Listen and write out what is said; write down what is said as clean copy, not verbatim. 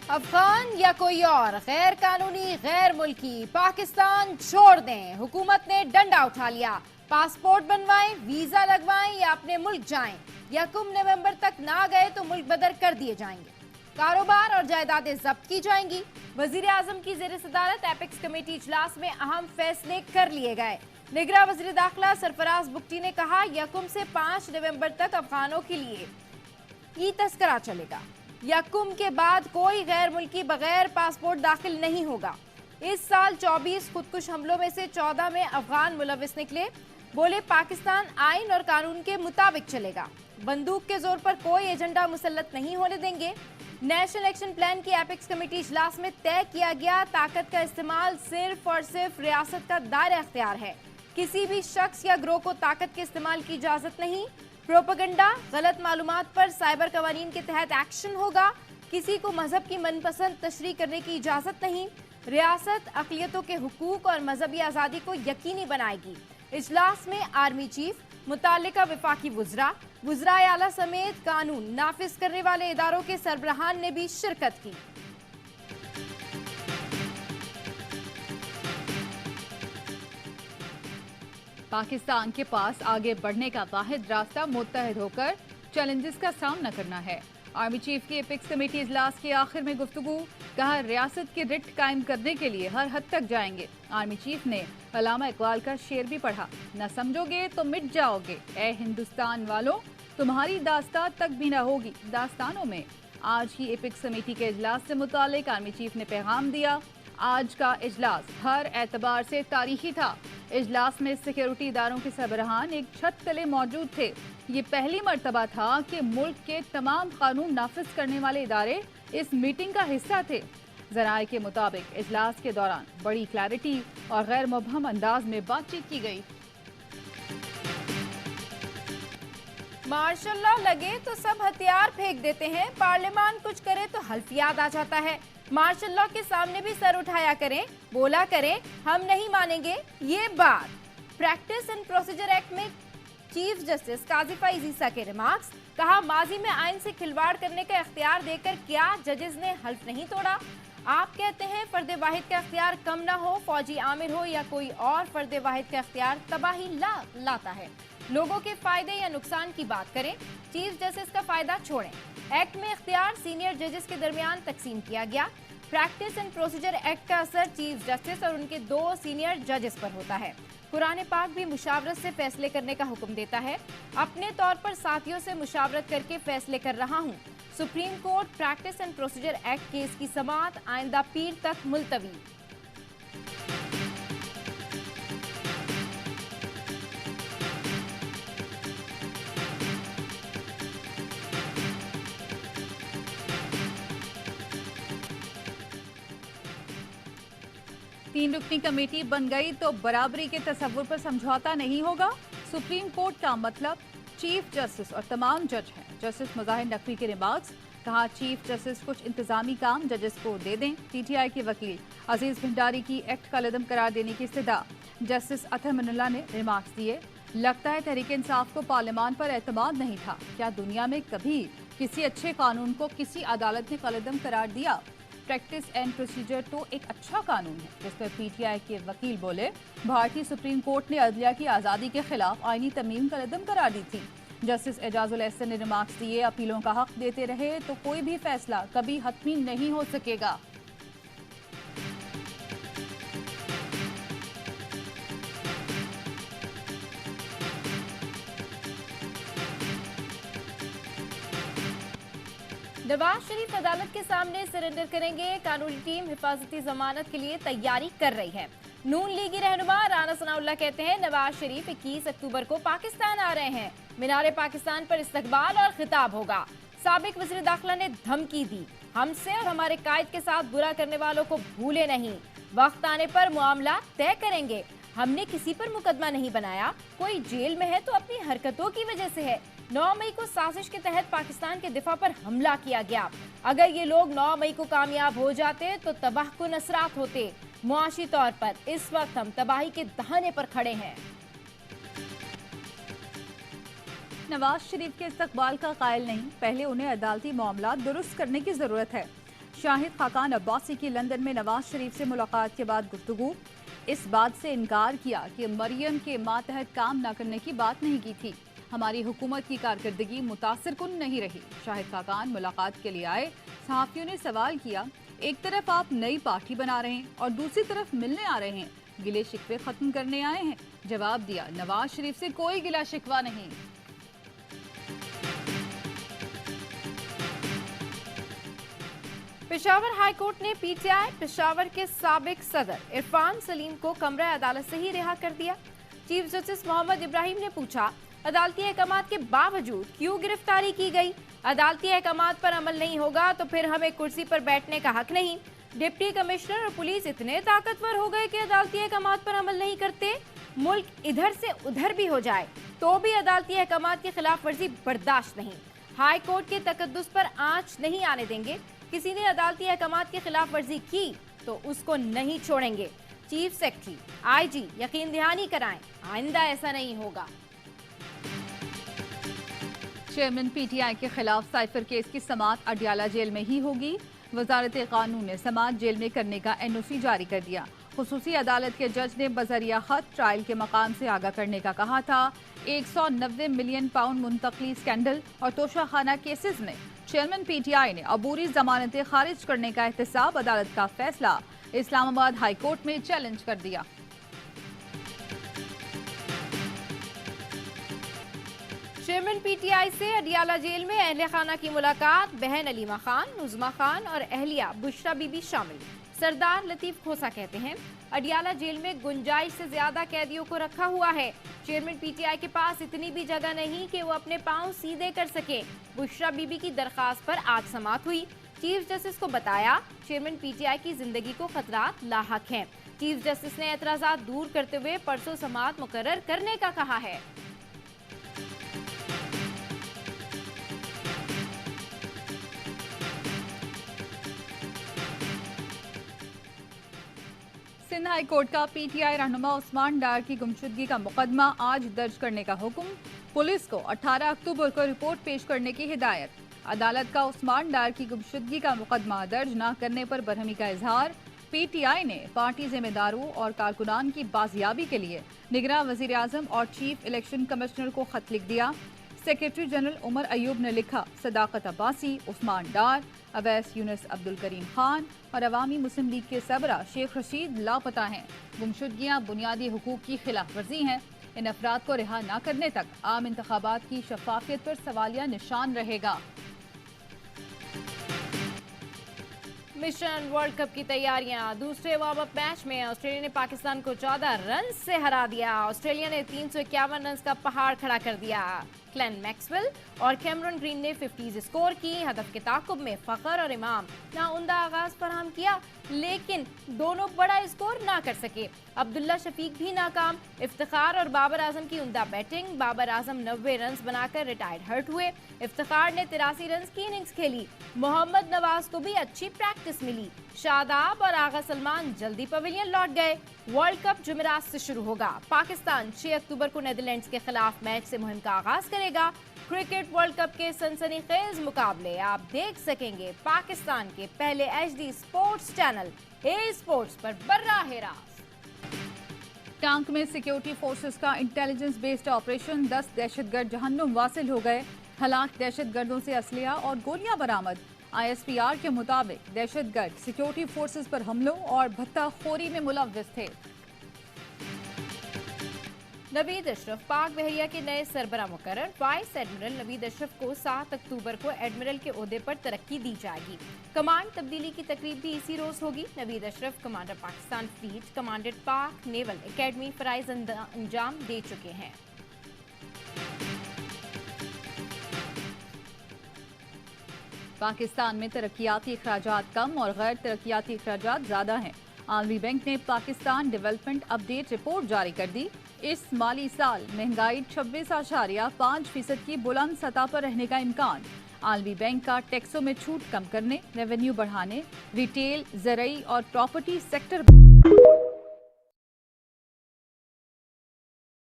अफगान या कोई और गैर कानूनी गैर मुल्की पाकिस्तान छोड़ दें। हुकूमत ने डंडा उठा लिया। पासपोर्ट बनवाएं, वीजा लगवाएं या अपने मुल्क जाएं। यकम नवंबर तक ना गए तो मुल्क बदर कर दिए जाएंगे। कारोबार और जायदादें जब्त की जाएंगी। वजीर आजम की जेर सदारत एपेक्स कमेटी इजलास में अहम फैसले कर लिए गए। निगरां वजीर दाखिला सरफराज बुगटी ने कहा, यकम से 5 नवंबर तक अफगानों के लिए ई तस्करा चलेगा। यकम के बाद कोई गैर मुल्की बगैर पासपोर्ट दाखिल नहीं होगा। इस साल 24 खुदकुश हमलों में से 14 में अफगान मुलविस निकले। बोले, पाकिस्तान आइन और कानून के मुताबिक चलेगा। बंदूक के जोर पर कोई एजेंडा मुसल्लत नहीं होने देंगे। नेशनल एक्शन प्लान की एपेक्स कमेटी इजलास में तय किया गया, ताकत का इस्तेमाल सिर्फ और सिर्फ रियासत का दायरा अख्तियार है। किसी भी शख्स या ग्रोह को ताकत के इस्तेमाल की इजाजत नहीं। प्रोपेगेंडा, गलत मालूमात पर साइबर कवानीन के तहत एक्शन होगा। किसी को मजहब की मनपसंद तशरीह करने की इजाजत नहीं। रियासत अक़लियतों के हुकूक और मजहबी आज़ादी को यकीनी बनाएगी। इजलास में आर्मी चीफ, मुताल्लिका वफाकी वुज़राए आला समेत कानून नाफिज करने वाले इदारों के सरबराहान ने भी शिरकत की। पाकिस्तान के पास आगे बढ़ने का वाहिद रास्ता मुत्तहिद होकर चैलेंजेस का सामना करना है। आर्मी चीफ की एपेक्स कमेटी इजलास के आखिर में गुफ्तगू, कहा रियासत के रिट कायम करने के लिए हर हद तक जाएंगे। आर्मी चीफ ने अल्लामा इकबाल का शेर भी पढ़ा, न समझोगे तो मिट जाओगे, ए हिंदुस्तान वालों तुम्हारी दास्तान तक भी न होगी दास्तानों में। आज की एपेक्स कमेटी के इजलास से मुतालिक आर्मी चीफ ने पैगाम दिया, आज का इजलास हर एतबार से तारीखी था। इजलास में सिक्योरिटी इदारों के सरबराहान एक छत तले मौजूद थे। ये पहली मर्तबा था कि मुल्क के तमाम कानून नाफिज करने वाले इदारे इस मीटिंग का हिस्सा थे। ज़राए के मुताबिक इजलास के दौरान बड़ी क्लैरिटी और गैर मुबहम अंदाज में बातचीत की गई। मार्शल लॉ लगे तो सब हथियार फेंक देते हैं, पार्लियामान कुछ करे तो हल्फ याद आ जाता है। मार्शल लॉ के सामने भी सर उठाया करें, बोला करें हम नहीं मानेंगे। ये बात प्रैक्टिस एंड प्रोसीजर एक्ट में चीफ जस्टिस काजी फैज़ ईसा के रिमार्क्स। कहा, माजी में आइन से खिलवाड़ करने का इख्तियार देकर क्या जजेस ने हल्फ नहीं तोड़ा? आप कहते हैं फर्द वाहिद का इख्तियार कम ना हो, फौजी आमिर हो या कोई और फर्द वाहिद का इख्तियार तबाही लाता है। लोगों के फायदे या नुकसान की बात करें, चीफ जस्टिस का फायदा छोड़ें। एक्ट में इख्तियार सीनियर जजेस के दरमियान तकसीम किया गया। प्रैक्टिस एंड प्रोसीजर एक्ट का असर चीफ जस्टिस और उनके 2 सीनियर जजेस पर होता है। कुरान पाक भी मुशावरत से फैसले करने का हुक्म देता है। अपने तौर पर साथियों से मुशावरत करके फैसले कर रहा हूँ। Supreme court practice and procedure act case की समाअत आइंदा पीर तक मुलतवी। तीन रुकनी कमेटी बन गई तो बराबरी के तस्वुर पर समझौता नहीं होगा। सुप्रीम कोर्ट का मतलब चीफ जस्टिस और तमाम जज हैं। जस्टिस मुजाहिर नकवी के रिमार्क्स, कहा चीफ जस्टिस कुछ इंतजामी काम जजेस को दे दें। पीटीआई के वकील अजीज भंडारी की एक्ट का लदम करार देने की इस्तदा। जस्टिस अतहर मिनुल्लाह ने रिमार्क्स दिए, लगता है तहरीक इंसाफ को पार्लियामान पर एतमाद नहीं था। क्या दुनिया में कभी किसी अच्छे कानून को किसी अदालत ने कलदम करार दिया? प्रैक्टिस एंड प्रोसीजर तो एक अच्छा कानून है। जिस पर पीटीआई के वकील बोले, भारतीय सुप्रीम कोर्ट ने अदलिया की आज़ादी के खिलाफ आईनी तरमीम का कदम करार दी थी। जस्टिस एजाजुल एहसन ने रिमार्क्स दिए, अपीलों का हक देते रहे तो कोई भी फैसला कभी हतमी नहीं हो सकेगा। नवाज शरीफ अदालत के सामने सरेंडर करेंगे। कानूनी टीम हिफाजती जमानत के लिए तैयारी कर रही है। नून लीगी रहनुमा राना सनाउल्लाह कहते हैं, नवाज शरीफ 21 अक्टूबर को पाकिस्तान आ रहे हैं। मीनारे पाकिस्तान पर इस्तकबाल और खिताब होगा। साबिक वज़ीर दाखिला ने धमकी दी, हमसे और हमारे कायद के साथ बुरा करने वालों को भूले नहीं, वक्त आने पर मामला तय करेंगे। हमने किसी पर मुकदमा नहीं बनाया, कोई जेल में है तो अपनी हरकतों की वजह से है। 9 मई को साजिश के तहत पाकिस्तान के दिफा पर हमला किया गया। अगर ये लोग 9 मई को कामयाब हो जाते तो तबाहकुन असरात होते। मुआशी तौर पर इस वक्त हम तबाही के दहाने पर खड़े हैं। नवाज शरीफ के इस्तकबाल का कायल नहीं, पहले उन्हें अदालती मामला दुरुस्त करने की जरूरत है। शाहिद खाकान अब्बासी की लंदन में नवाज शरीफ से मुलाकात के बाद गुफ्तगू। इस बात से इनकार किया कि मरियम के मातहत काम न करने की बात नहीं की थी। हमारी हुकूमत की कारकर्दगी मुतासिरकुन नहीं रही। शाहिद खाकान मुलाकात के लिए आए। सहाफियों ने सवाल किया, एक तरफ आप नई पार्टी बना रहे हैं और दूसरी तरफ मिलने आ रहे हैं, गिले शिकवे खत्म करने आए हैं? जवाब दिया, नवाज शरीफ से कोई गिला शिकवा नहीं। पेशावर हाई कोर्ट ने पीटीआई पेशावर के साबिक सदर इरफान सलीम को कमरा अदालत से ही रिहा कर दिया। चीफ जस्टिस मोहम्मद इब्राहिम ने पूछा, अदालती अहकामात के बावजूद क्यों गिरफ्तारी की गई? अदालती अहकामात पर अमल नहीं होगा तो फिर हमें कुर्सी पर बैठने का हक नहीं। डिप्टी कमिश्नर और पुलिस इतने ताकतवर हो गए कि अदालती अहकामात पर अमल नहीं करते। मुल्क इधर से उधर भी हो जाए तो भी अदालती अहकामात की खिलाफ वर्जी बर्दाश्त नहीं। हाई कोर्ट के तकद्दुस पर आंच नहीं आने देंगे। किसी ने अदालती अहकामात की खिलाफ वर्जी की तो उसको नहीं छोड़ेंगे। चीफ सेक्रेटरी आईजी यकीन दहानी कराएं, आइंदा ऐसा नहीं होगा। चेयरमैन पीटीआई के खिलाफ साइफर केस की समाअत अडियाला जेल में ही होगी। वजारत कानून ने समाअत जेल में करने का एनओसी जारी कर दिया। खुसूसी अदालत के जज ने बजरिया खत ट्रायल के मकाम से आगाह करने का कहा था। 190 मिलियन पाउंड मुंतकली स्कैंडल और तोशाखाना केसेस में चेयरमैन पीटीआई ने अबूरी जमानतें खारिज करने का एहतसाब अदालत का फैसला इस्लामाबाद हाई कोर्ट में चैलेंज कर दिया। चेयरमैन पीटीआई से अडियाला जेल में अहले खाना की मुलाकात। बहन अलीमा खान, नुज़मा खान और अहलिया बुशरा बीबी शामिल। सरदार लतीफ खोसा कहते हैं, अडियाला जेल में गुंजाइश से ज्यादा कैदियों को रखा हुआ है। चेयरमैन पीटीआई के पास इतनी भी जगह नहीं कि वो अपने पांव सीधे कर सके। बुशरा बीबी की दरखास्त पर आज समाअत हुई। चीफ जस्टिस को बताया, चेयरमैन पीटीआई की जिंदगी को खतरात लाहक हैं। चीफ जस्टिस ने एतराजात दूर करते हुए परसों समाअत मुकर्रर करने का कहा है। सिंध हाई कोर्ट का पीटीआई रहनुमा उस्मान डार की गुमशुदगी का मुकदमा आज दर्ज करने का हुक्म। पुलिस को 18 अक्टूबर को रिपोर्ट पेश करने की हिदायत। अदालत का उस्मान डार की गुमशुदगी का मुकदमा दर्ज न करने पर बरहमी का इजहार। पीटीआई ने पार्टी जिम्मेदारों और कारकुनान की बाजियाबी के लिए निगरान वजीर आजम और चीफ इलेक्शन कमिश्नर को खत लिख दिया। सेक्रेटरी जनरल उमर अयूब ने लिखा, सदाकत अब्बासी, उस्मान डार, अवैस यूनुस, अब्दुल करीम खान और अवामी मुस्लिम लीग के सरबरा शेख रशीद लापता हैं। गुमशुदगियां बुनियादी हुकूक की खिलाफ वर्जी हैं। इन अफराद को रिहा न करने तक आम इंतखाबात की शफाफियत पर सवालिया निशान रहेगा। मिशन वर्ल्ड कप की तैयारियां। दूसरे वार्म अप मैच में ऑस्ट्रेलिया ने पाकिस्तान को 14 रन से हरा दिया। ऑस्ट्रेलिया ने 351 रन का पहाड़ खड़ा कर दिया। क्लेन मैक्सवेल और कैमरन ग्रीन ने 50s स्कोर की। हदफ के ताकुब में फखर और इमाम ना उमदा आगाज फराहम किया, लेकिन दोनों बड़ा स्कोर ना कर सके। अब्दुल्ला शफीक भी नाकाम। इफ्तिखार और बाबर आजम की उमदा बैटिंग। बाबर आजम 90 रन बनाकर रिटायर्ड हर्ट हुए। इफ्तिखार ने 83 रन की इनिंग्स खेली। मोहम्मद नवाज को भी अच्छी प्रैक्टिस मिली। शादाब और आगा सलमान जल्दी पवेलियन लौट गए। वर्ल्ड कप जुमेरात से शुरू होगा। पाकिस्तान 6 अक्टूबर को नीदरलैंड्स के खिलाफ मैच से मुहिम का आगाज करेगा। क्रिकेट वर्ल्ड कप के सनसनीखेज मुकाबले आप देख सकेंगे पाकिस्तान के पहले HD स्पोर्ट्स चैनल ए स्पोर्ट्स पर बर्राह रास्त। टांक में सिक्योरिटी फोर्सेस का इंटेलिजेंस बेस्ड ऑपरेशन। 10 दहशतगर्द जहन्नुम वासिल हो गए। हलाक दहशतगर्दों से असलिया और गोलियां बरामद। ISPR के मुताबिक दहशतगर्द सिक्योरिटी फोर्सेस पर हमलों और भत्ताखोरी में मुलव्विस थे। नवीद अशरफ पाक बहरिया के नए सरबरा मुकर्रर। वाइस एडमिरल नवीद अशरफ को 7 अक्टूबर को एडमिरल के ओहदे पर तरक्की दी जाएगी। कमांड तब्दीली की तकरीब भी इसी रोज होगी। Naveed Ashraf commander Pakistan fleet commanded पाक नेवल एकेडमी फराइज अंजाम दे चुके हैं। पाकिस्तान में तरक्याती अखराजात कम और गैर तरक्याती अखराजात ज्यादा हैं। आलमी बैंक ने पाकिस्तान डेवलपमेंट अपडेट रिपोर्ट जारी कर दी। इस माली साल महंगाई 26.5% की बुलंद सतह पर रहने का इम्कान। आलमी बैंक का टैक्सों में छूट कम करने, रेवेन्यू बढ़ाने, रिटेल, ज़रई और प्रॉपर्टी सेक्टर